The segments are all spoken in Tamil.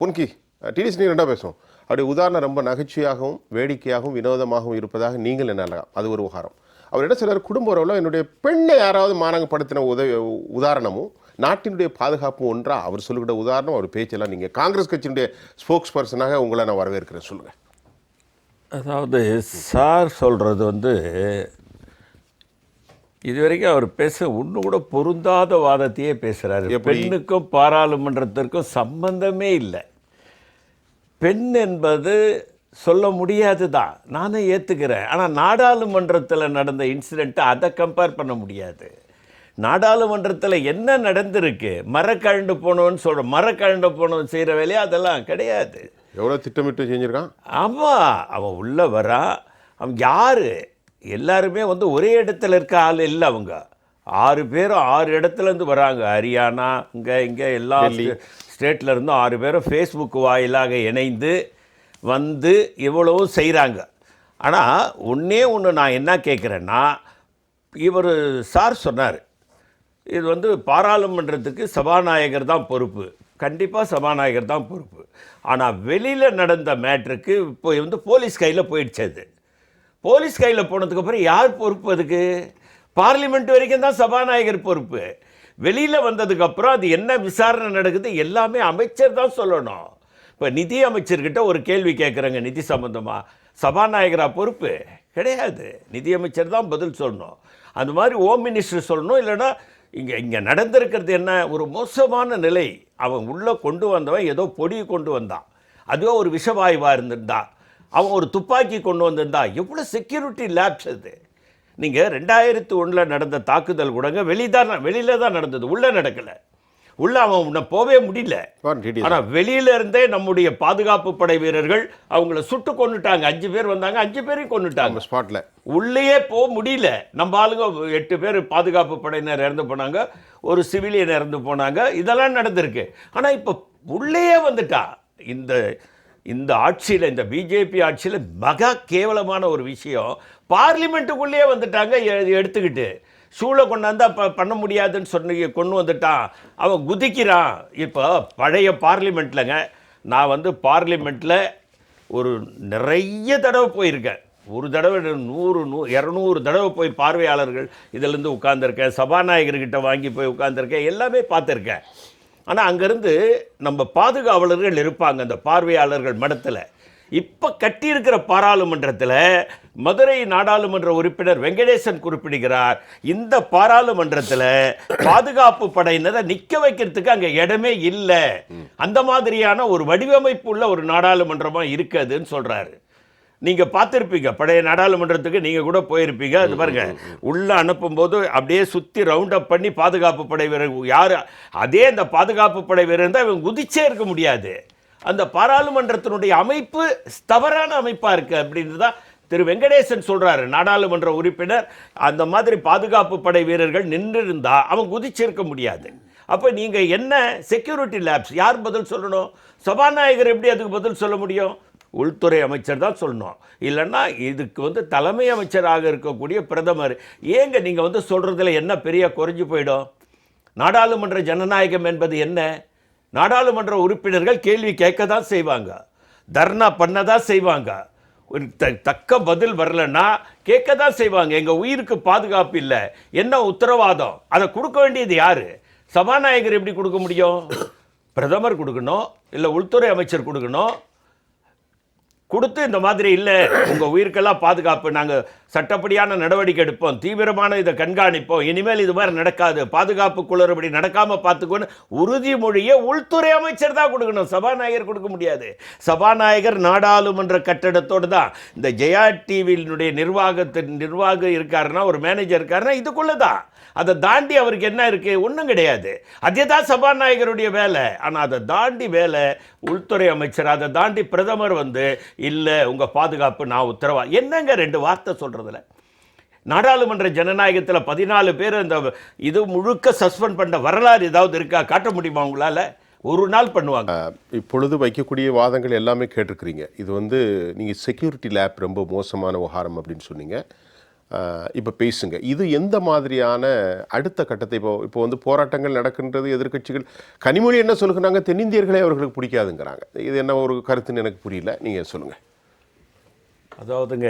பொன்கி டிடிசி நீங்கள் ரெண்டாக பேசுவோம். அப்படி உதாரணம் ரொம்ப நகைச்சுவையாகவும் வேடிக்கையாகவும் வினோதமாகவும் இருப்பதாக நீங்கள் என்ன அது ஒரு உகாரம். அவர் என்ன சொல்றாரு, குடும்ப உறவில் என்னுடைய பெண்ணை யாராவது மானங்கப்படுத்தின உதாரணமும் நாட்டினுடைய பாதுகாப்பும் ஒன்றா அவர் சொல்லிக்கிட்ட உதாரணம் அவர் பேச்செல்லாம் நீங்கள் காங்கிரஸ் கட்சியினுடைய ஸ்போக்ஸ் பர்சனாக உங்களை நான் வரவேற்கிறேன். சொல்லுங்கள். அதாவது சார் சொல்கிறது இதுவரைக்கும் அவர் பேச ஒன்று கூட பொருந்தாத வாதத்தையே பேசுகிறாரு. பெண்ணுக்கும் பாராளுமன்றத்திற்கும் சம்பந்தமே இல்லை. பெண் என்பது சொல்ல முடியாது தான், நானே ஏற்றுக்கிறேன். ஆனால் நாடாளுமன்றத்தில் நடந்த இன்சிடெண்ட்டை அதை கம்பேர் பண்ண முடியாது. நாடாளுமன்றத்தில் என்ன நடந்திருக்கு, மரக்கழண்டு போனவன்னு சொல்கிறோம், மரக்கழண்டு போனவன் செய்கிற வேலையை அதெல்லாம் கிடையாது. எவ்வளோ திட்டமிட்டு செஞ்சுருக்கான். ஆமாம், அவன் உள்ளே வரான். அவன் யார், எல்லாருமே ஒரே இடத்துல இருக்க ஆள் இல்லை. அவங்க 6 பேரும் 6 இடத்துலேருந்து வராங்க. ஹரியானா, இங்கே எல்லா ஸ்டேட்டில் இருந்தும் 6 பேரும் ஃபேஸ்புக் வாயிலாக இணைந்து வந்து இவ்வளவும் செய்கிறாங்க. ஆனால் ஒன்று நான் என்ன கேட்குறேன்னா, இவர் சார் சொன்னார், இது பாராளுமன்றத்துக்கு சபாநாயகர் தான் பொறுப்பு. கண்டிப்பாக சபாநாயகர் தான் பொறுப்பு. ஆனால் வெளியில் நடந்த மேட்ருக்கு இப்போ போலீஸ் கையில் போயிடுச்சு. அது போலீஸ் கையில் போனதுக்கப்புறம் யார் பொறுப்பு? அதுக்கு பார்லிமெண்ட் வரைக்கும் தான் சபாநாயகர் பொறுப்பு. வெளியில் வந்ததுக்கப்புறம் அது என்ன விசாரணை நடக்குது எல்லாமே அமைச்சர் தான் சொல்லணும். இப்போ நிதி அமைச்சர்கிட்ட ஒரு கேள்வி கேட்குறாங்க நிதி சம்பந்தமாக, சபாநாயகராக பொறுப்பு கிடையாது, நிதியமைச்சர் தான் பதில் சொல்லணும். அந்த மாதிரி ஹோம் மினிஸ்டர் சொல்லணும். இல்லைன்னா இங்கே நடந்திருக்கிறது என்ன, ஒரு மோசமான நிலை. அவன் உள்ளே கொண்டு வந்தவன் ஏதோ பொடி கொண்டு வந்தான், அதுவே ஒரு விஷவாயுவாக இருந்திருந்தா, அவன் ஒரு துப்பாக்கி கொண்டு வந்திருந்தா, எவ்வளோ செக்யூரிட்டி லேப்ஸ் அது. நீங்கள் 2001 நடந்த தாக்குதல் கூடங்க வெளியில் தான் நடந்தது, உள்ளே நடக்கலை. உள்ளே அவன் உன்னை போவே முடியல. ஆனால் வெளியில இருந்தே நம்முடைய பாதுகாப்பு படை வீரர்கள் அவங்கள சுட்டு கொண்டுட்டாங்க. 5 பேர் வந்தாங்க, 5 பேரையும் கொண்டுட்டாங்க ஸ்பாட்டில். உள்ளேயே போக முடியல. நம்ம ஆளுங்க 8 பேர் பாதுகாப்பு படையினர் இறந்து போனாங்க, ஒரு சிவிலியன் இறந்து போனாங்க. இதெல்லாம் நடந்திருக்கு. ஆனால் இப்போ உள்ளேயே வந்துட்டா. இந்த ஆட்சியில், இந்த பிஜேபி ஆட்சியில் மகா கேவலமான ஒரு விஷயம், பார்லிமெண்ட்டுக்குள்ளேயே வந்துட்டாங்க. எடுத்துக்கிட்டு ஷூலை கொண்டாந்தா பண்ண முடியாதுன்னு சொல்லி கொண்டு வந்துட்டான். அவன் குதிக்கிறான். இப்போ பழைய பார்லிமெண்ட்லங்க, நான் பார்லிமெண்ட்டில் ஒரு நிறைய தடவை போயிருக்கேன். ஒரு தடவை 100 200 தடவை போய் பார்வையாளர்கள் இதிலேருந்து உட்காந்துருக்கேன், சபாநாயகர்கிட்ட வாங்கி போய் உட்காந்துருக்கேன், எல்லாமே பார்த்துருக்கேன். ஆனால் அங்கேருந்து நம்ம பாதுகாவலர்கள் இருப்பாங்க அந்த பார்வையாளர்கள் மடத்தில். இப்போ கட்டியிருக்கிற பாராளுமன்றத்தில் மதுரை நாடாளுமன்ற உறுப்பினர் வெங்கடேசன் குறிப்பிடுகிறார், இந்த பாராளுமன்றத்தில் பாதுகாப்பு படையினரை நிற்க வைக்கிறதுக்கு அங்கே இடமே இல்லை, அந்த மாதிரியான ஒரு வடிவமைப்பு உள்ள ஒரு நாடாளுமன்றமாக இருக்குதுன்னு சொல்கிறாரு. நீங்கள் பார்த்துருப்பீங்க, பழைய நாடாளுமன்றத்துக்கு நீங்கள் கூட போயிருப்பீங்க. அது பாருங்க, உள்ளே அனுப்பும்போது அப்படியே சுற்றி ரவுண்ட் அப் பண்ணி பாதுகாப்பு படை வீரர் யார், அதே அந்த பாதுகாப்பு படை வீரர் இருந்தால் இவங்க குதிச்சே இருக்க முடியாது. அந்த பாராளுமன்றத்தினுடைய அமைப்பு தவறான அமைப்பாக இருக்குது அப்படின்னு தான் திரு வெங்கடேசன் சொல்கிறாரு. நாடாளுமன்ற உறுப்பினர் அந்த மாதிரி பாதுகாப்பு படை வீரர்கள் நின்று இருந்தால் அவன் குதிச்சிருக்க முடியாது. அப்போ நீங்கள் என்ன செக்யூரிட்டி லேப்ஸ் யார் பதில் சொல்லணும்? சபாநாயகர் எப்படி அதுக்கு பதில் சொல்ல முடியும்? உள்துறை அமைச்சர் தான் சொல்லணும். இல்லைன்னா இதுக்கு தலைமை அமைச்சராக இருக்கக்கூடிய பிரதமர். ஏங்க நீங்கள் சொல்கிறதுல என்ன பெரிய குறைஞ்சி போயிடும்? நாடாளுமன்ற ஜனநாயகம் என்பது என்ன? நாடாளுமன்ற உறுப்பினர்கள் கேள்வி கேட்க தான் செய்வாங்க, தர்ணா பண்ண தான் செய்வாங்க. ஒரு தக்க பதில் வரலன்னா கேட்க தான் செய்வாங்க. எங்கள் உயிருக்கு பாதுகாப்பு இல்லை, என்ன உத்தரவாதம், அதை கொடுக்க வேண்டியது யார்? சபாநாயகர் எப்படி கொடுக்க முடியும்? பிரதமர் கொடுக்கணும், இல்லை உள்துறை அமைச்சர் கொடுக்கணும். கொடுத்து இந்த மாதிரி இல்லை, உங்கள் உயிருக்கெல்லாம் பாதுகாப்பு, நாங்கள் சட்டப்படியான நடவடிக்கை எடுப்போம், தீவிரமான இதை கண்காணிப்போம், இனிமேல் இது மாதிரி நடக்காது, பாதுகாப்பு குளறுபடி நடக்காமல் பார்த்துக்கோன்னு உறுதிமொழியை உள்துறை அமைச்சர் தான் கொடுக்கணும், சபாநாயகர் கொடுக்க முடியாது. சபாநாயகர் நாடாளுமன்ற கட்டடத்தோடு தான். இந்த ஜெயா டிவியினுடைய நிர்வாகம் இருக்காருன்னா, ஒரு மேனேஜர் இருக்காருன்னா இதுக்குள்ளே தான். அதை தாண்டி அவருக்கு என்ன இருக்குது? ஒன்றும் கிடையாது. அதே தான் சபாநாயகருடைய வேலை. ஆனால் அதை தாண்டி வேலை உள்துறை அமைச்சர், அதை தாண்டி பிரதமர் இல்லை உங்கள் பாதுகாப்பு நான் உத்தரவா. என்னங்க 2 வார்த்தை சொல்கிறதுல? நாடாளுமன்ற ஜனநாயகத்தில் 14 பேர் இந்த இது முழுக்க சஸ்பெண்ட் பண்ண வரலாறு ஏதாவது இருக்கா? காட்ட முடியுமா உங்களால்? ஒரு நாள் பண்ணுவாங்க. இப்பொழுது வைக்கக்கூடிய வாதங்கள் எல்லாமே கேட்டிருக்கிறீங்க. இது நீங்கள் செக்யூரிட்டி லேப் ரொம்ப மோசமான விவகாரம் அப்படின்னு சொன்னீங்க. இப்போ பேசுங்க. இது எந்த மாதிரியான அடுத்த கட்டத்தை இப்போ வந்து போராட்டங்கள் நடக்கின்றது, எதிர்க்கட்சிகள் கனிமொழி என்ன சொல்லுகிறாங்க, தென்னிந்தியர்களே அவர்களுக்கு பிடிக்காதுங்கிறாங்க. இது என்ன ஒரு கருத்துன்னு எனக்கு புரியல, நீங்கள் சொல்லுங்கள். அதாவதுங்க,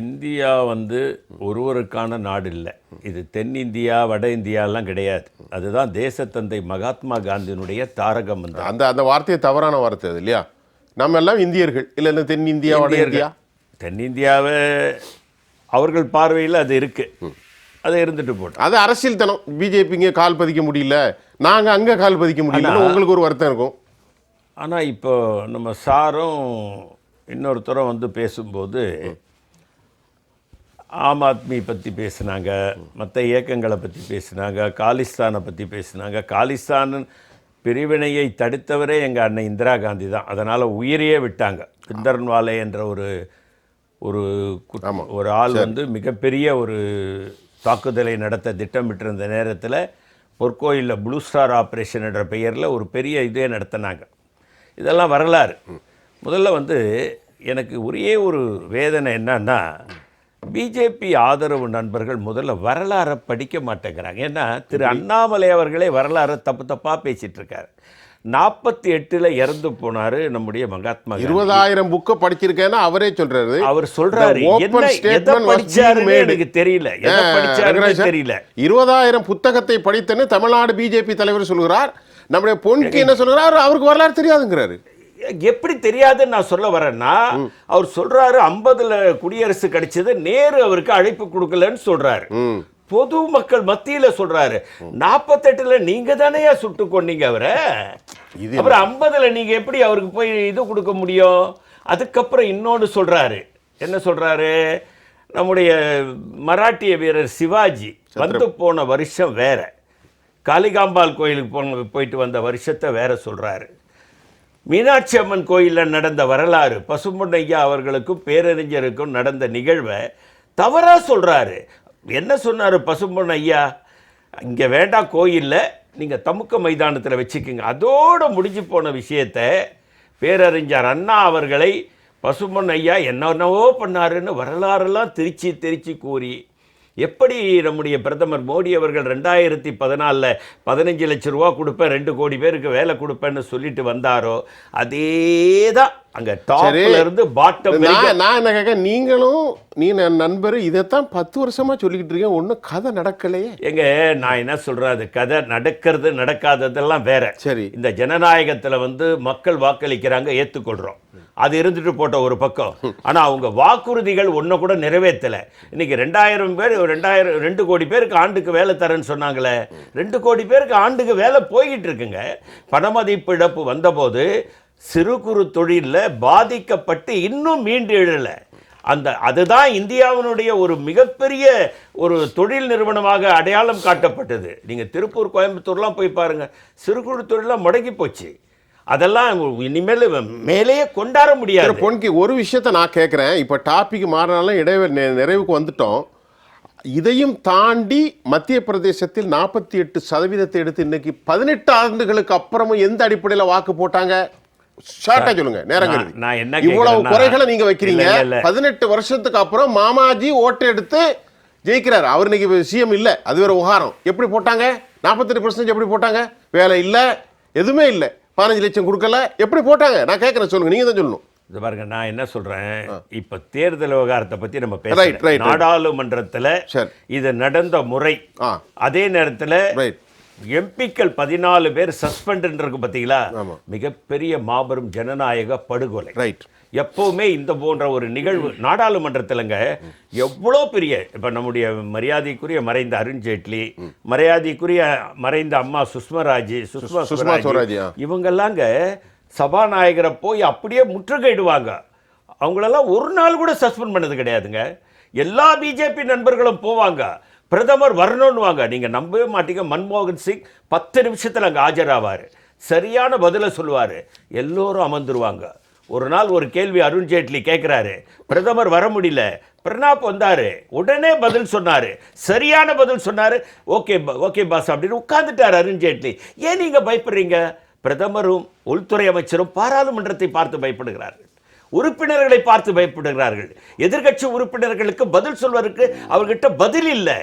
இந்தியா வந்து ஒருவருக்கான நாடு இல்லை. இது தென்னிந்தியா வட இந்தியாலாம் கிடையாது. அதுதான் தேசத்தந்தை மகாத்மா காந்தியினுடைய தாரக மந்திரம். அந்த வார்த்தையை தவறான வார்த்தை அது இல்லையா? நம்ம எல்லாம் இந்தியர்கள் இல்லை, தென்னிந்தியா வட இந்தியா. தென்னிந்தியாவை அவர்கள் பார்வையில் அது இருக்கு, அதை இருந்துட்டு போட்டோம். அது அரசியல் தனம். பிஜேபிங்க கால் பதிக்க முடியல, நாங்கள் அங்கே கால் பதிக்க முடியல, உங்களுக்கு ஒரு வருத்தம் இருக்கும். ஆனால் இப்போ நம்ம சாரும் இன்னொருத்தரும் வந்து பேசும்போது ஆம் ஆத்மி பற்றி பேசினாங்க, மற்ற இயக்கங்களை பற்றி பேசினாங்க, காலிஸ்தானை பற்றி பேசினாங்க. காலிஸ்தான் பிரிவினையை தடுத்தவரே எங்கள் அன்னை இந்திரா காந்தி தான். அதனால் உயிரையே விட்டாங்க. பிந்தர்ன்வாலே என்ற ஒரு ஆள் வந்து மிகப்பெரிய ஒரு தாக்குதலை நடத்த திட்டமிட்டிருந்த நேரத்தில் பொற்கோயிலில் ப்ளூ ஸ்டார் ஆப்ரேஷன் என்ற பெயரில் ஒரு பெரிய இதே நடத்தினாங்க. இதெல்லாம் வரலாறு. முதல்ல வந்து எனக்கு ஒரே ஒரு வேதனை என்னன்னா, பிஜேபி ஆதரவு நண்பர்கள் முதல்ல வரலாறை படிக்க மாட்டேங்கிறாங்க. ஏன்னா திரு அண்ணாமலை அவர்களே வரலாறை தப்பாக பேசிகிட்டு இருக்காரு. 48 இறந்து போனார் நம்முடைய மகாத்மா காந்தி. 20,000 புக்கை படிச்சிருக்கேன்னு அவரே சொல்றாரு. அவர் சொல்றாரு, எதை படிச்சாருன்னு எனக்கு தெரியல, எதை படிச்சாருன்னு தெரியல. 20,000 புத்தகத்தை படித்தேன்னு தமிழ்நாடு பிஜேபி தலைவர் சொல்கிறார். நம்முடைய பொன்கி என்ன சொல்கிறார், அவருக்கு வரலாறு தெரியாதுங்கிறாரு. எப்படி தெரியாதுன்னு நான் சொல்ல வரேன்னா, அவர் சொல்றாரு 50ல் குடியரசு கிடைச்சது நேரு அவருக்கு அழைப்பு கொடுக்கலன்னு சொல்றாரு. பொது மக்கள் மத்தியில சொல்றாரு. 48ல் நீங்க தானே சுட்டு கொண்டீங்க அவரை. அப்புறம் 50ல் நீங்க எப்படி அவருக்கு போய் இது கொடுக்க முடியும்? அதுக்கப்புறம் இன்னொன்று சொல்றாரு. என்ன சொல்றாரு? நம்முடைய மராட்டிய வீரர் சிவாஜி வந்து போன வருஷம் வேற, காளிகாம்பாள் கோயிலுக்கு போயிட்டு வந்த வருஷத்தை வேற சொல்றாரு. மீனாட்சி அம்மன் கோயிலில் நடந்த வரலாறு, பசும்பொன்னையா அவர்களுக்கும் பேரறிஞருக்கும் நடந்த நிகழ்வை தவறா சொல்றாரு. என்ன சொன்னார் பசும்பொன் ஐயா? இங்கே வேண்டாம் கோயிலில், நீங்கள் தமுக்க மைதானத்தில் வச்சுக்கோங்க. அதோடு முடிஞ்சு போன விஷயத்தை பேரறிஞர் அண்ணா அவர்களை பசும்பொன் ஐயா என்னென்னவோ பண்ணாருன்னு வரலாறெல்லாம் திருச்சி கூறி, எப்படி நம்முடைய பிரதமர் மோடி அவர்கள் 2014 15 லட்சம் ரூபா கொடுப்பேன், 2 கோடி பேருக்கு வேலை கொடுப்பேன்னு சொல்லிட்டு வந்தாரோ, அதே தான் அங்கே டாப்ல இருந்து பாட்டம். நான் என்ன கேட்க, நீங்களும் நீ நண்பர் இதைத்தான் 10 வருஷமா சொல்லிக்கிட்டு இருக்கேன், ஒன்றும் கதை நடக்கலையே. எங்க நான் என்ன சொல்றேன், அது கதை நடக்கிறது நடக்காததெல்லாம் வேற. சரி, இந்த ஜனநாயகத்தில் வந்து மக்கள் வாக்களிக்கிறாங்க, ஏற்றுக்கொள்கிறோம், அது இருந்துட்டு போட்ட ஒரு பக்கம். ஆனால் அவங்க வாக்குறுதிகள் ஒன்றை கூட நிறைவேற்றலை. இன்னைக்கு 2000 பேர் 2 கோடி பேருக்கு ஆண்டுக்கு வேலை தரேன்னு சொன்னாங்களே, 2 கோடி பேருக்கு ஆண்டுக்கு வேலை போய்கிட்டு இருக்குங்க. பணமதிப்பு இழப்பு வந்தபோது சிறு குறு தொழிலில் பாதிக்கப்பட்டு இன்னும் மீண்டு எழலை. அதுதான் இந்தியாவினுடைய ஒரு மிகப்பெரிய ஒரு தொழில் நிறுவனமாக அடையாளம் காட்டப்பட்டது. நீங்கள் திருப்பூர் கோயம்புத்தூர்லாம் போய் பாருங்கள், சிறு குறு தொழிலாம் முடங்கி போச்சு. அதெல்லாம் இனிமேல் மேலேயே கொண்டாட முடியாது. பொன்கி, ஒரு விஷயத்தை நான் கேட்குறேன். இப்போ டாபிக் மாறினாலும் நிறைவுக்கு வந்துட்டோம். இதையும் தாண்டி மத்திய பிரதேசத்தில் 48% எடுத்து இன்னைக்கு 18 ஆண்டுகளுக்கு அப்புறமும் எந்த அடிப்படையில் வாக்கு போட்டாங்க? ஷார்ட்டா சொல்லுங்க, நேரம் கருதி. நான் என்ன இவ்வளவு குறைகளை நீங்க வைக்கிறீங்க. 18 வருஷத்துக்கு அப்புறம் மாமாஜி ஓட்டு எடுத்து ஜெயிக்கிறார். அவர் இன்னைக்கு சிஎம் இல்ல, அது வேற உகாரம். எப்படி போட்டாங்க? 48% எப்படி போட்டாங்க? வேலை இல்ல, எதுவுமே இல்ல, 15 லட்சம் கொடுக்கல, எப்படி போட்டாங்க? நான் கேட்கறேன், சொல்லுங்க, நீங்க தான் சொல்லணும். இது பாருங்க, நான் என்ன சொல்றேன், இப்ப தேர்தல் விவகாரத்தை பத்தி நம்ம பேசுறோம். நாடாளுமன்றத்தில் இது நடந்த முறை, அதே நேரத்தில் எம்பிக்கள் 14 பேர் சஸ்பெண்ட் இருக்கு பார்த்தீங்களா, மிகப்பெரிய மாபெரும் ஜனநாயக படுகொலை. எப்பவுமே இந்த போன்ற ஒரு நிகழ்வு நாடாளுமன்றத்திலங்க எவ்வளோ பெரிய, இப்போ நம்முடைய மரியாதைக்குரிய மறைந்த அருண்ஜேட்லி, மரியாதைக்குரிய மறைந்த அம்மா சுஷ்மா ஸ்வராஜ், இவங்கெல்லாங்க சபாநாயகரை போய் அப்படியே முற்றுகையிடுவாங்க. அவங்களெல்லாம் ஒரு நாள் கூட சஸ்பெண்ட் பண்ணது கிடையாதுங்க. எல்லா பிஜேபி நண்பர்களும் போவாங்க, பிரதமர் வரணும்னுவாங்க. நீங்கள் நம்பவே மாட்டீங்க, மன்மோகன் சிங் 10 நிமிஷத்தில் அங்கே ஆஜராவார், சரியான பதிலை சொல்லுவார், எல்லோரும் அமர்ந்துருவாங்க. ஒரு நாள் ஒரு கேள்வி அருண்ஜேட்லி கேட்குறாரு, பிரதமர் வர முடியல, பிரணாப் வந்தார், உடனே பதில் சொன்னார், சரியான பதில் சொன்னார், ஓகே பாஸ் அப்படின்னு உட்கார்ந்துட்டார் அருண்ஜேட்லி. ஏன் நீங்கள் பயப்படுறீங்க? பிரதமரும் உள்துறை அமைச்சரும் பாராளுமன்றத்தை பார்த்து பயப்படுகிறார்கள். உறுப்பினர்களை பார்த்து பயப்படுகிறார்கள். எதிர்க்கட்சி உறுப்பினர்களுக்கு பதில் சொல்வதற்கு அவர்கிட்ட பதில் இல்லை.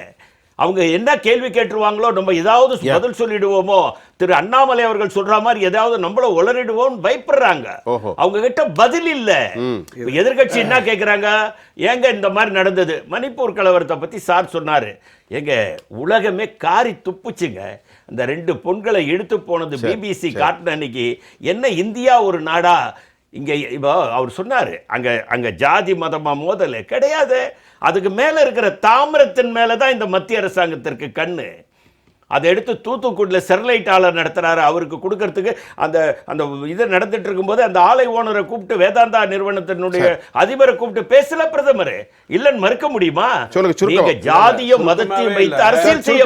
அவங்க என்ன கேள்வி கேட்டுருவாங்களோ, நம்ம ஏதாவது பதில் சொல்லிடுவோமோ, திரு அண்ணாமலை அவர்கள் சொல்ற மாதிரி ஏதாவது நம்மள உளறிடுவோம் பயப்படுறாங்க. அவங்க கிட்ட பதில் இல்ல. எதிர்க்கட்சி என்ன கேட்கிறாங்க, ஏங்க இந்த மாதிரி நடந்தது, மணிப்பூர் கலவரத்தை பத்தி சார் சொன்னாரு. எங்க உலகமே காரி துப்புச்சுங்க. அந்த 2 பொண்களை எடுத்து போனது பிபிசி காட்டின அன்னைக்கு என்ன இந்தியா ஒரு நாடா? இங்க இப்போ அவர் சொன்னாரு அங்க அங்க ஜாதி மதமா மோதல் கிடையாது. அதுக்கு மேல இருக்கிற தாமிரத்தின் மேலதான் இந்த மத்திய அரசாங்கத்திற்கு கண்ணு. அதை எடுத்து தூத்துக்குடியில் ஸ்டெர்லைட் ஆலை நடத்துறாரு, அவருக்கு கொடுக்கறதுக்கு அந்த அந்த இது நடந்துட்டு இருக்கும்போது அந்த ஆலை ஓனரை கூப்பிட்டு, வேதாந்தா நிறுவனத்தினுடைய அதிபரை கூப்பிட்டு பேசல பிரதமர். இல்லைன்னு மறுக்க முடியுமா? நீங்க ஜாதியும் மதத்தையும் வைத்து அரசியல் செய்ய